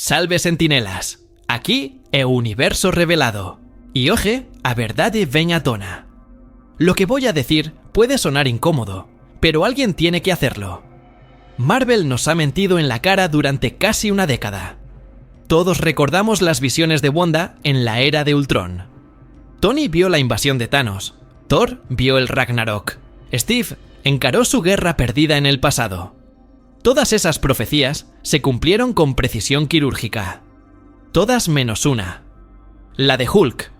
Salve sentinelas, aquí é o universo revelado. Y oje, a verdade veña tona. Lo que voy a decir puede sonar incómodo, pero alguien tiene que hacerlo. Marvel nos ha mentido en la cara durante casi una década. Todos recordamos las visiones de Wanda en la era de Ultron. Tony vio la invasión de Thanos, Thor vio el Ragnarok, Steve encaró su guerra perdida en el pasado. Todas esas profecías se cumplieron con precisión quirúrgica. Todas menos una. La de Hulk.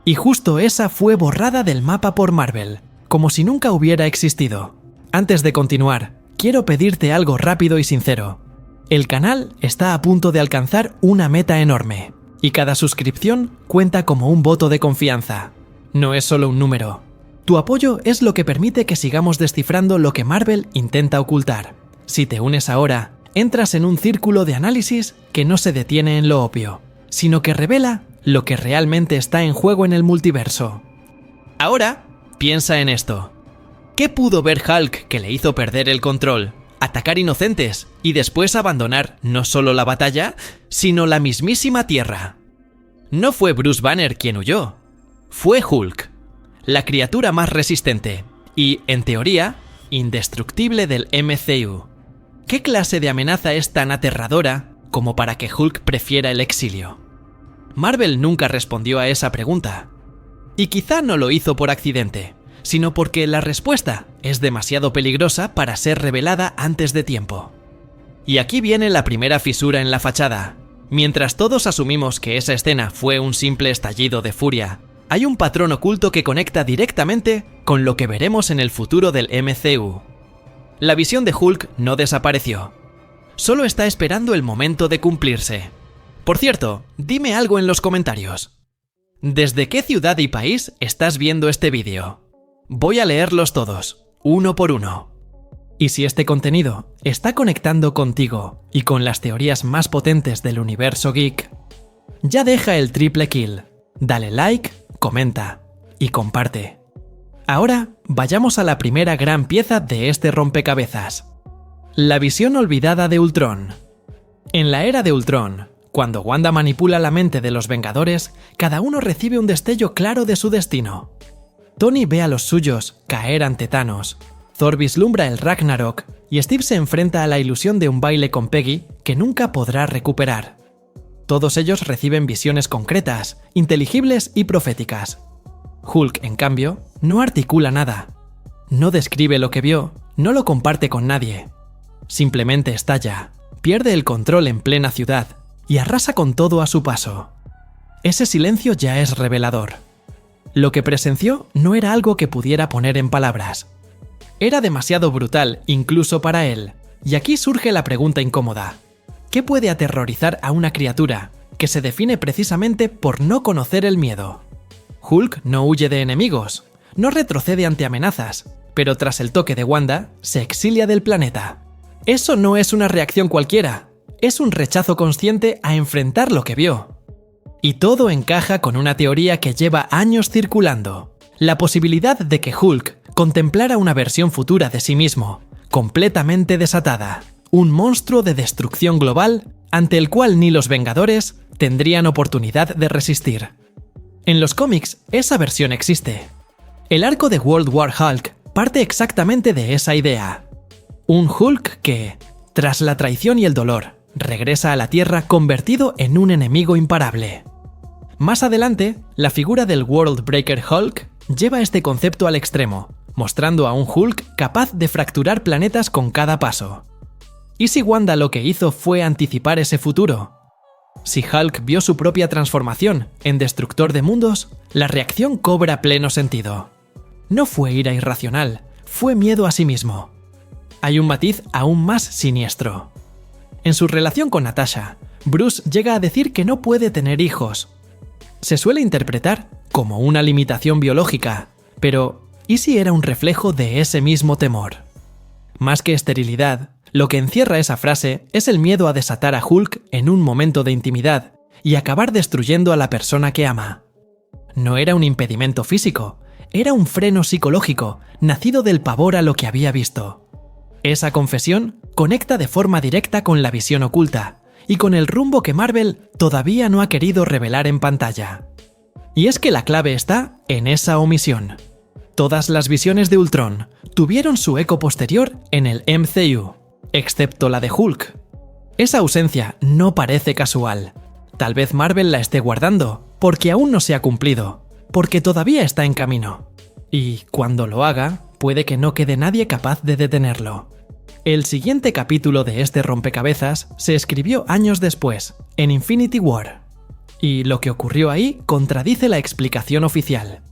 Y justo esa fue borrada del mapa por Marvel, como si nunca hubiera existido. Antes de continuar, quiero pedirte algo rápido y sincero. El canal está a punto de alcanzar una meta enorme, y cada suscripción cuenta como un voto de confianza. No es solo un número. Tu apoyo es lo que permite que sigamos descifrando lo que Marvel intenta ocultar. Si te unes ahora, entras en un círculo de análisis que no se detiene en lo obvio, sino que revela lo que realmente está en juego en el multiverso. Ahora, piensa en esto. ¿Qué pudo ver Hulk que le hizo perder el control, atacar inocentes y después abandonar no solo la batalla, sino la mismísima Tierra? No fue Bruce Banner quien huyó, fue Hulk, la criatura más resistente y, en teoría, indestructible del MCU. ¿Qué clase de amenaza es tan aterradora como para que Hulk prefiera el exilio? Marvel nunca respondió a esa pregunta. Y quizá no lo hizo por accidente, sino porque la respuesta es demasiado peligrosa para ser revelada antes de tiempo. Y aquí viene la primera fisura en la fachada. Mientras todos asumimos que esa escena fue un simple estallido de furia, hay un patrón oculto que conecta directamente con lo que veremos en el futuro del MCU. La visión de Hulk no desapareció. Solo está esperando el momento de cumplirse. Por cierto, dime algo en los comentarios. ¿Desde qué ciudad y país estás viendo este vídeo? Voy a leerlos todos, uno por uno. Y si este contenido está conectando contigo y con las teorías más potentes del universo geek, ya deja el triple kill, dale like, comenta y comparte. Ahora vayamos a la primera gran pieza de este rompecabezas. La visión olvidada de Ultron. En la era de Ultron, cuando Wanda manipula la mente de los Vengadores, cada uno recibe un destello claro de su destino. Tony ve a los suyos caer ante Thanos, Thor vislumbra el Ragnarok y Steve se enfrenta a la ilusión de un baile con Peggy que nunca podrá recuperar. Todos ellos reciben visiones concretas, inteligibles y proféticas. Hulk, en cambio, no articula nada. No describe lo que vio, no lo comparte con nadie. Simplemente estalla, pierde el control en plena ciudad y arrasa con todo a su paso. Ese silencio ya es revelador. Lo que presenció no era algo que pudiera poner en palabras. Era demasiado brutal incluso para él, y aquí surge la pregunta incómoda. ¿Qué puede aterrorizar a una criatura que se define precisamente por no conocer el miedo? Hulk no huye de enemigos, no retrocede ante amenazas, pero tras el toque de Wanda, se exilia del planeta. Eso no es una reacción cualquiera. Es un rechazo consciente a enfrentar lo que vio. Y todo encaja con una teoría que lleva años circulando. La posibilidad de que Hulk contemplara una versión futura de sí mismo, completamente desatada. Un monstruo de destrucción global ante el cual ni los Vengadores tendrían oportunidad de resistir. En los cómics, esa versión existe. El arco de World War Hulk parte exactamente de esa idea. Un Hulk que, tras la traición y el dolor, regresa a la Tierra convertido en un enemigo imparable. Más adelante, la figura del World Breaker Hulk lleva este concepto al extremo, mostrando a un Hulk capaz de fracturar planetas con cada paso. ¿Y si Wanda lo que hizo fue anticipar ese futuro? Si Hulk vio su propia transformación en destructor de mundos, la reacción cobra pleno sentido. No fue ira irracional, fue miedo a sí mismo. Hay un matiz aún más siniestro. En su relación con Natasha, Bruce llega a decir que no puede tener hijos. Se suele interpretar como una limitación biológica, pero ¿y si era un reflejo de ese mismo temor? Más que esterilidad, lo que encierra esa frase es el miedo a desatar a Hulk en un momento de intimidad y acabar destruyendo a la persona que ama. No era un impedimento físico, era un freno psicológico, nacido del pavor a lo que había visto. Esa confesión conecta de forma directa con la visión oculta y con el rumbo que Marvel todavía no ha querido revelar en pantalla. Y es que la clave está en esa omisión. Todas las visiones de Ultron tuvieron su eco posterior en el MCU, excepto la de Hulk. Esa ausencia no parece casual. Tal vez Marvel la esté guardando, porque aún no se ha cumplido, porque todavía está en camino. Y cuando lo haga, puede que no quede nadie capaz de detenerlo. El siguiente capítulo de este rompecabezas se escribió años después, en Infinity War. Y lo que ocurrió ahí contradice la explicación oficial.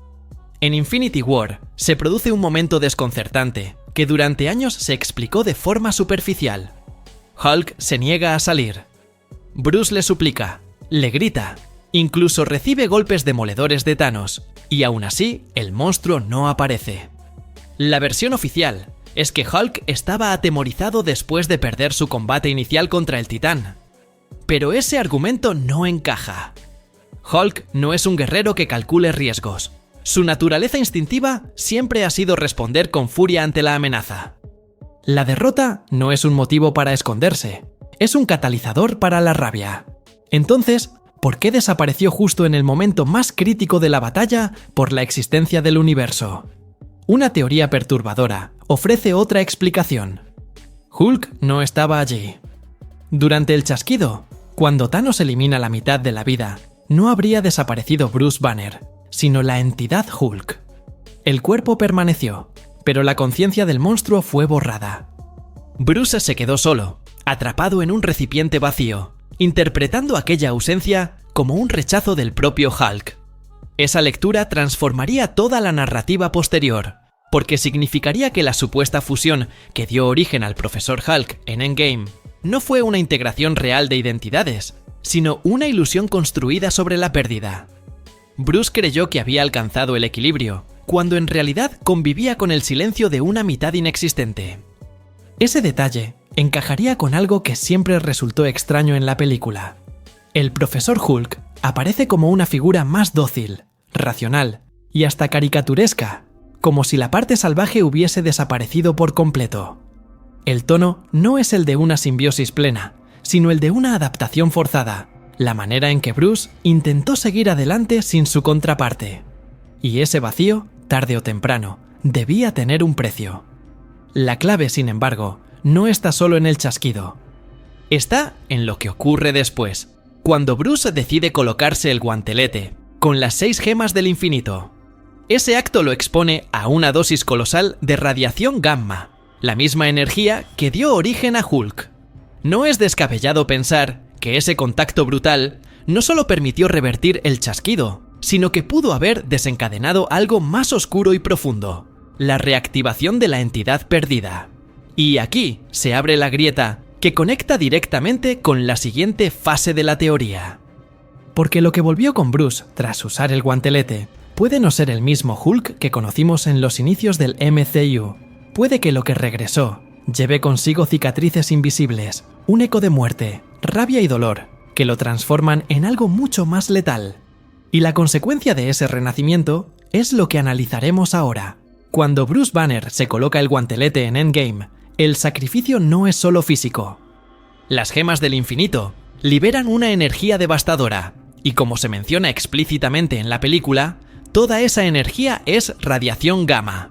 En Infinity War se produce un momento desconcertante que durante años se explicó de forma superficial. Hulk se niega a salir. Bruce le suplica, le grita, incluso recibe golpes demoledores de Thanos, y aún así el monstruo no aparece. La versión oficial es que Hulk estaba atemorizado después de perder su combate inicial contra el Titán. Pero ese argumento no encaja. Hulk no es un guerrero que calcule riesgos. Su naturaleza instintiva siempre ha sido responder con furia ante la amenaza. La derrota no es un motivo para esconderse, es un catalizador para la rabia. Entonces, ¿por qué desapareció justo en el momento más crítico de la batalla por la existencia del universo? Una teoría perturbadora ofrece otra explicación. Hulk no estaba allí. Durante el chasquido, cuando Thanos elimina la mitad de la vida, no habría desaparecido Bruce Banner, sino la entidad Hulk. El cuerpo permaneció, pero la conciencia del monstruo fue borrada. Bruce se quedó solo, atrapado en un recipiente vacío, interpretando aquella ausencia como un rechazo del propio Hulk. Esa lectura transformaría toda la narrativa posterior, porque significaría que la supuesta fusión que dio origen al Profesor Hulk en Endgame no fue una integración real de identidades, sino una ilusión construida sobre la pérdida. Bruce creyó que había alcanzado el equilibrio, cuando en realidad convivía con el silencio de una mitad inexistente. Ese detalle encajaría con algo que siempre resultó extraño en la película. El Profesor Hulk aparece como una figura más dócil, racional y hasta caricaturesca, como si la parte salvaje hubiese desaparecido por completo. El tono no es el de una simbiosis plena, sino el de una adaptación forzada, la manera en que Bruce intentó seguir adelante sin su contraparte. Y ese vacío, tarde o temprano, debía tener un precio. La clave, sin embargo, no está solo en el chasquido. Está en lo que ocurre después, cuando Bruce decide colocarse el guantelete, con las 6 gemas del infinito. Ese acto lo expone a una dosis colosal de radiación gamma, la misma energía que dio origen a Hulk. No es descabellado pensar que ese contacto brutal no solo permitió revertir el chasquido, sino que pudo haber desencadenado algo más oscuro y profundo, la reactivación de la entidad perdida. Y aquí se abre la grieta que conecta directamente con la siguiente fase de la teoría. Porque lo que volvió con Bruce tras usar el guantelete puede no ser el mismo Hulk que conocimos en los inicios del MCU. Puede que lo que regresó lleve consigo cicatrices invisibles, un eco de muerte, rabia y dolor, que lo transforman en algo mucho más letal. Y la consecuencia de ese renacimiento es lo que analizaremos ahora. Cuando Bruce Banner se coloca el guantelete en Endgame, el sacrificio no es solo físico. Las gemas del infinito liberan una energía devastadora, y como se menciona explícitamente en la película, toda esa energía es radiación gamma.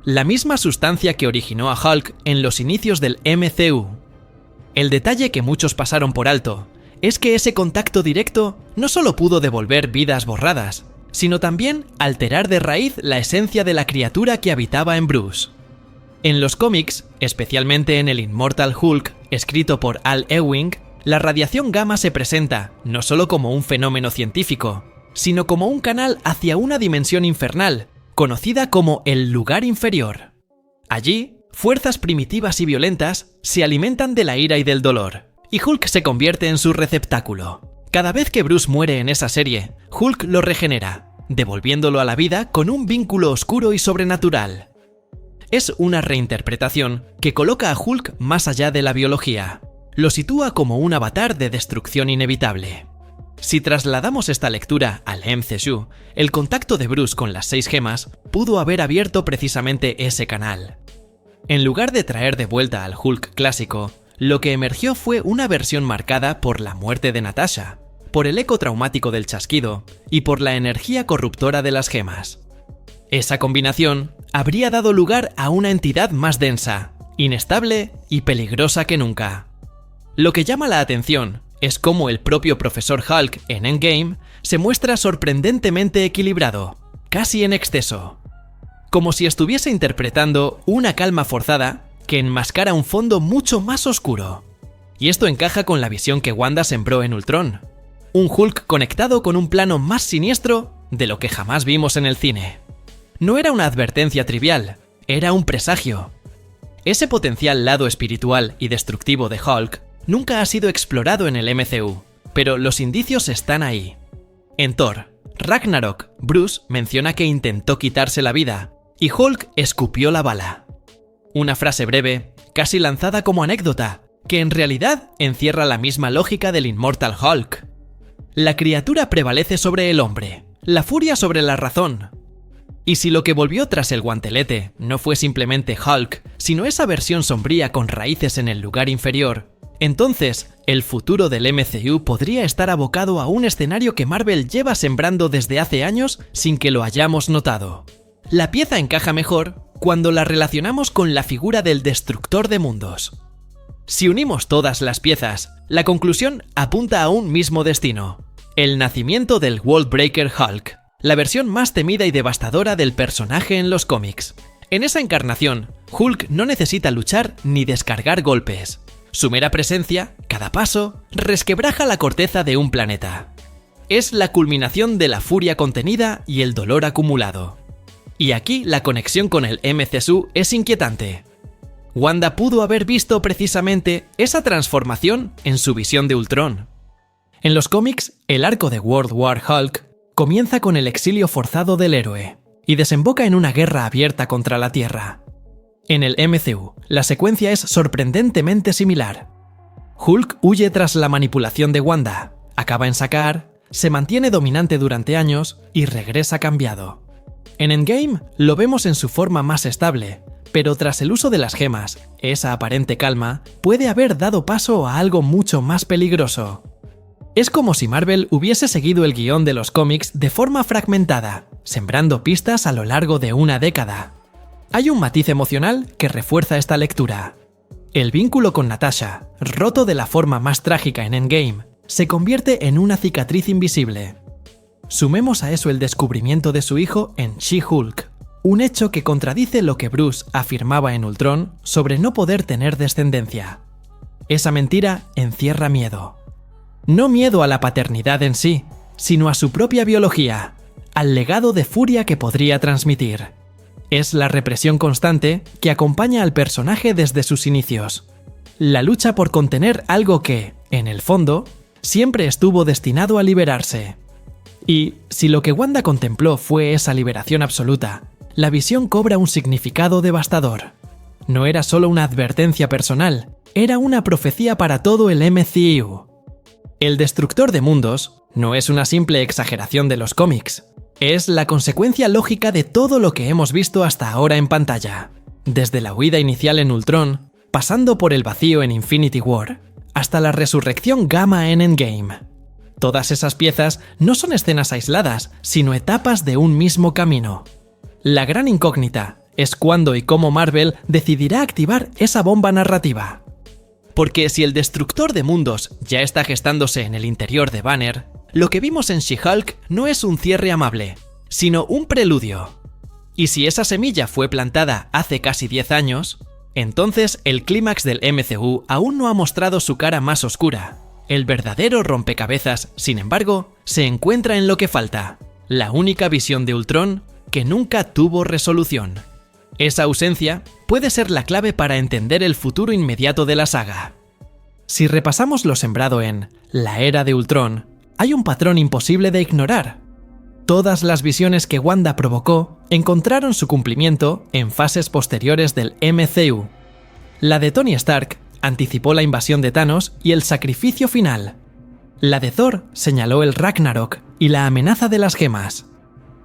La misma sustancia que originó a Hulk en los inicios del MCU. El detalle que muchos pasaron por alto es que ese contacto directo no solo pudo devolver vidas borradas, sino también alterar de raíz la esencia de la criatura que habitaba en Bruce. En los cómics, especialmente en el Immortal Hulk, escrito por Al Ewing, la radiación gamma se presenta no solo como un fenómeno científico, sino como un canal hacia una dimensión infernal, conocida como el lugar inferior. Allí, fuerzas primitivas y violentas se alimentan de la ira y del dolor, y Hulk se convierte en su receptáculo. Cada vez que Bruce muere en esa serie, Hulk lo regenera, devolviéndolo a la vida con un vínculo oscuro y sobrenatural. Es una reinterpretación que coloca a Hulk más allá de la biología. Lo sitúa como un avatar de destrucción inevitable. Si trasladamos esta lectura al MCU, el contacto de Bruce con las 6 gemas pudo haber abierto precisamente ese canal. En lugar de traer de vuelta al Hulk clásico, lo que emergió fue una versión marcada por la muerte de Natasha, por el eco traumático del chasquido y por la energía corruptora de las gemas. Esa combinación habría dado lugar a una entidad más densa, inestable y peligrosa que nunca. Lo que llama la atención es cómo el propio Profesor Hulk en Endgame se muestra sorprendentemente equilibrado, casi en exceso. Como si estuviese interpretando una calma forzada que enmascara un fondo mucho más oscuro. Y esto encaja con la visión que Wanda sembró en Ultron. Un Hulk conectado con un plano más siniestro de lo que jamás vimos en el cine. No era una advertencia trivial, era un presagio. Ese potencial lado espiritual y destructivo de Hulk nunca ha sido explorado en el MCU, pero los indicios están ahí. En Thor, Ragnarok, Bruce menciona que intentó quitarse la vida, y Hulk escupió la bala. Una frase breve, casi lanzada como anécdota, que en realidad encierra la misma lógica del Immortal Hulk. La criatura prevalece sobre el hombre, la furia sobre la razón. Y si lo que volvió tras el guantelete no fue simplemente Hulk, sino esa versión sombría con raíces en el lugar inferior, entonces el futuro del MCU podría estar abocado a un escenario que Marvel lleva sembrando desde hace años sin que lo hayamos notado. La pieza encaja mejor cuando la relacionamos con la figura del destructor de mundos. Si unimos todas las piezas, la conclusión apunta a un mismo destino: el nacimiento del Worldbreaker Hulk, la versión más temida y devastadora del personaje en los cómics. En esa encarnación, Hulk no necesita luchar ni descargar golpes. Su mera presencia, cada paso, resquebraja la corteza de un planeta. Es la culminación de la furia contenida y el dolor acumulado. Y aquí la conexión con el MCU es inquietante. Wanda pudo haber visto precisamente esa transformación en su visión de Ultron. En los cómics, el arco de World War Hulk comienza con el exilio forzado del héroe y desemboca en una guerra abierta contra la Tierra. En el MCU, la secuencia es sorprendentemente similar. Hulk huye tras la manipulación de Wanda, acaba en Sakaar, se mantiene dominante durante años y regresa cambiado. En Endgame lo vemos en su forma más estable, pero tras el uso de las gemas, esa aparente calma puede haber dado paso a algo mucho más peligroso. Es como si Marvel hubiese seguido el guión de los cómics de forma fragmentada, sembrando pistas a lo largo de una década. Hay un matiz emocional que refuerza esta lectura. El vínculo con Natasha, roto de la forma más trágica en Endgame, se convierte en una cicatriz invisible. Sumemos a eso el descubrimiento de su hijo en She-Hulk, un hecho que contradice lo que Bruce afirmaba en Ultron sobre no poder tener descendencia. Esa mentira encierra miedo. No miedo a la paternidad en sí, sino a su propia biología, al legado de furia que podría transmitir. Es la represión constante que acompaña al personaje desde sus inicios. La lucha por contener algo que, en el fondo, siempre estuvo destinado a liberarse. Y, si lo que Wanda contempló fue esa liberación absoluta, la visión cobra un significado devastador. No era solo una advertencia personal, era una profecía para todo el MCU. El destructor de mundos no es una simple exageración de los cómics. Es la consecuencia lógica de todo lo que hemos visto hasta ahora en pantalla. Desde la huida inicial en Ultron, pasando por el vacío en Infinity War, hasta la resurrección Gamma en Endgame. Todas esas piezas no son escenas aisladas, sino etapas de un mismo camino. La gran incógnita es cuándo y cómo Marvel decidirá activar esa bomba narrativa. Porque si el destructor de mundos ya está gestándose en el interior de Banner, lo que vimos en She-Hulk no es un cierre amable, sino un preludio. Y si esa semilla fue plantada hace casi 10 años, entonces el clímax del MCU aún no ha mostrado su cara más oscura. El verdadero rompecabezas, sin embargo, se encuentra en lo que falta: la única visión de Ultron que nunca tuvo resolución. Esa ausencia puede ser la clave para entender el futuro inmediato de la saga. Si repasamos lo sembrado en la era de Ultron, hay un patrón imposible de ignorar. Todas las visiones que Wanda provocó encontraron su cumplimiento en fases posteriores del MCU. La de Tony Stark anticipó la invasión de Thanos y el sacrificio final. La de Thor señaló el Ragnarok y la amenaza de las gemas.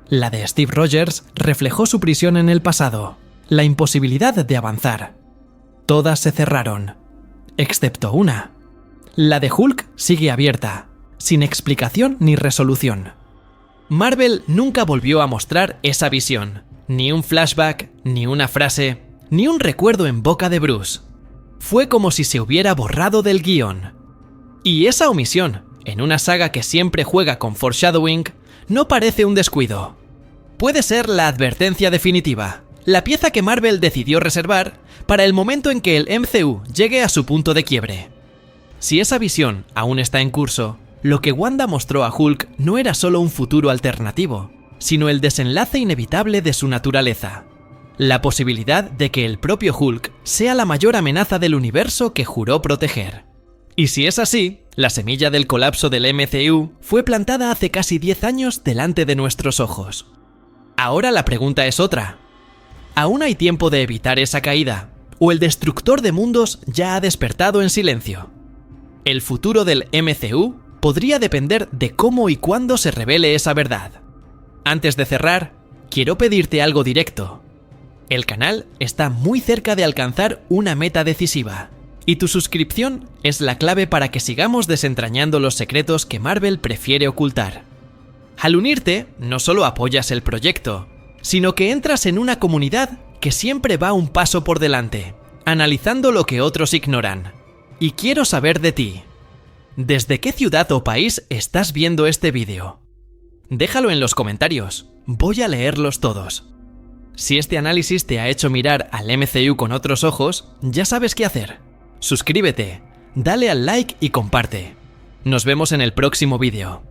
La de Steve Rogers reflejó su prisión en el pasado, la imposibilidad de avanzar. Todas se cerraron. excepto una. La de Hulk sigue abierta, sin explicación ni resolución. Marvel nunca volvió a mostrar esa visión, ni un flashback, ni una frase, ni un recuerdo en boca de Bruce. Fue como si se hubiera borrado del guión. Y esa omisión, en una saga que siempre juega con foreshadowing, no parece un descuido. Puede ser la advertencia definitiva, la pieza que Marvel decidió reservar para el momento en que el MCU llegue a su punto de quiebre. Si esa visión aún está en curso, lo que Wanda mostró a Hulk no era solo un futuro alternativo, sino el desenlace inevitable de su naturaleza. La posibilidad de que el propio Hulk sea la mayor amenaza del universo que juró proteger. Y si es así, la semilla del colapso del MCU fue plantada hace casi 10 años delante de nuestros ojos. Ahora la pregunta es otra. ¿Aún hay tiempo de evitar esa caída? ¿O el destructor de mundos ya ha despertado en silencio? El futuro del MCU podría depender de cómo y cuándo se revele esa verdad. Antes de cerrar, quiero pedirte algo directo. El canal está muy cerca de alcanzar una meta decisiva, y tu suscripción es la clave para que sigamos desentrañando los secretos que Marvel prefiere ocultar. Al unirte, no solo apoyas el proyecto, sino que entras en una comunidad que siempre va un paso por delante, analizando lo que otros ignoran. Y quiero saber de ti. ¿Desde qué ciudad o país estás viendo este vídeo? Déjalo en los comentarios, voy a leerlos todos. Si este análisis te ha hecho mirar al MCU con otros ojos, ya sabes qué hacer. Suscríbete, dale al like y comparte. Nos vemos en el próximo vídeo.